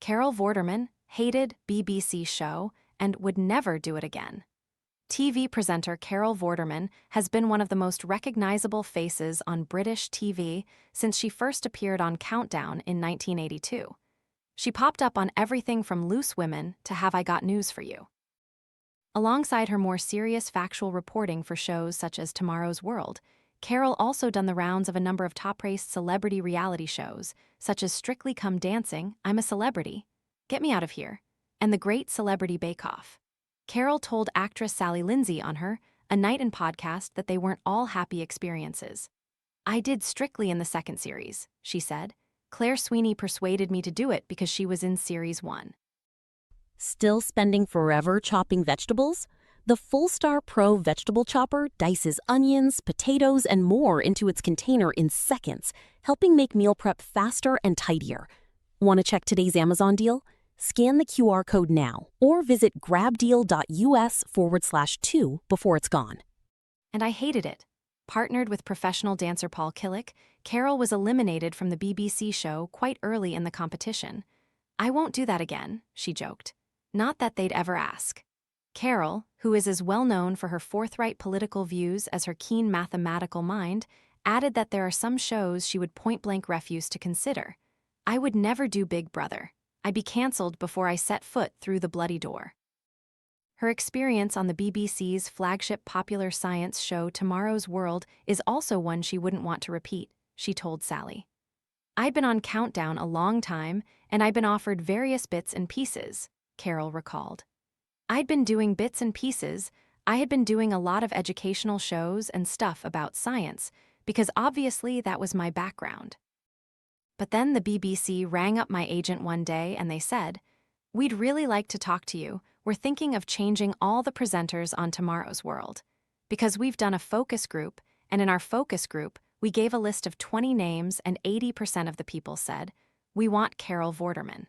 Carol Vorderman hated BBC show and would never do it again. TV presenter Carol Vorderman has been one of the most recognizable faces on British TV since she first appeared on Countdown in 1982. She popped up on everything from Loose Women to Have I Got News for You. Alongside her more serious factual reporting for shows such as Tomorrow's World, Carol also done the rounds of a number of top-raced celebrity reality shows, such as Strictly Come Dancing, I'm a Celebrity, Get Me Out of Here, and The Great Celebrity Bake Off. Carol told actress Sally Lindsay on her A Night in podcast that they weren't all happy experiences. I did Strictly in the second series, she said. Clare Sweeney persuaded me to do it because she was in series 1. Still spending forever chopping vegetables? The Full-Star Pro vegetable chopper dices onions, potatoes, and more into its container in seconds, helping make meal prep faster and tidier. Want to check today's Amazon deal? Scan the QR code now or visit grabdeal.us/2 before it's gone. And I hated it. Partnered with professional dancer Paul Killick, Carol was eliminated from the BBC show quite early in the competition. I won't do that again, she joked. Not that they'd ever ask. Carol, who is as well known for her forthright political views as her keen mathematical mind, added that there are some shows she would point-blank refuse to consider. I would never do Big Brother. I'd be cancelled before I set foot through the bloody door. Her experience on the BBC's flagship popular science show Tomorrow's World is also one she wouldn't want to repeat, she told Sally. I'd been on Countdown a long time, and I'd been offered various bits and pieces, Carol recalled. I'd been doing bits and pieces. I had been doing a lot of educational shows and stuff about science, because obviously that was my background. But then the BBC rang up my agent one day and they said, "We'd really like to talk to you. We're thinking of changing all the presenters on Tomorrow's World. Because we've done a focus group, and in our focus group, we gave a list of 20 names and 80% of the people said, we want Carol Vorderman."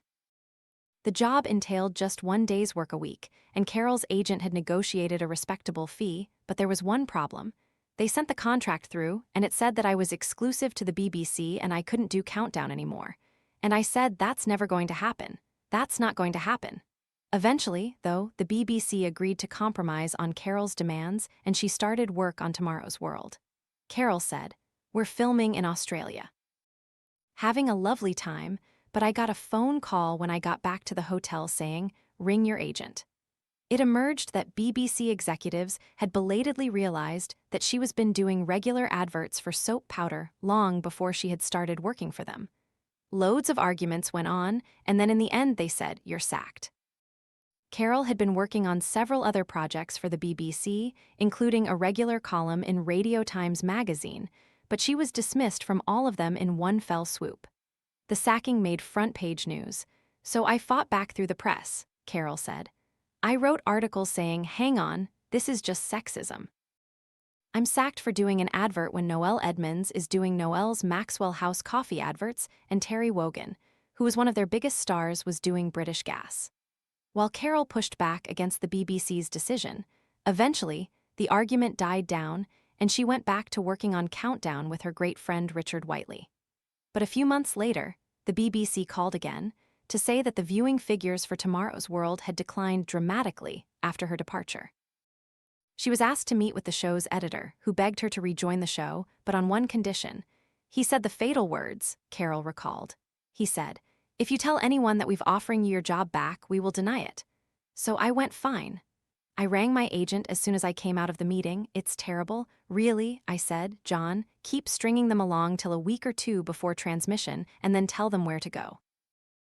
The job entailed just 1 day's work a week, and Carol's agent had negotiated a respectable fee, but there was one problem. They sent the contract through, and it said that I was exclusive to the BBC and I couldn't do Countdown anymore. And I said that's never going to happen. That's not going to happen. Eventually, though, the BBC agreed to compromise on Carol's demands and she started work on Tomorrow's World. Carol said, "We're filming in Australia. Having a lovely time, but I got a phone call when I got back to the hotel saying, 'Ring your agent.'" It emerged that BBC executives had belatedly realized that she was been doing regular adverts for soap powder long before she had started working for them. Loads of arguments went on, and then in the end they said, "You're sacked." Carol had been working on several other projects for the BBC, including a regular column in Radio Times magazine, but she was dismissed from all of them in one fell swoop. The sacking made front-page news, so I fought back through the press, Carol said. I wrote articles saying, "Hang on, this is just sexism." I'm sacked for doing an advert when Noelle Edmonds is doing Noelle's Maxwell House coffee adverts and Terry Wogan, who was one of their biggest stars, was doing British Gas. While Carol pushed back against the BBC's decision, eventually, the argument died down and she went back to working on Countdown with her great friend Richard Whiteley. But a few months later, the BBC called again to say that the viewing figures for Tomorrow's World had declined dramatically after her departure. She was asked to meet with the show's editor, who begged her to rejoin the show, but on one condition. He said the fatal words, Carol recalled. He said, "If you tell anyone that we've offering you your job back, we will deny it." So I went fine. I rang my agent as soon as I came out of the meeting. "It's terrible. Really," I said, "John, keep stringing them along till a week or two before transmission and then tell them where to go."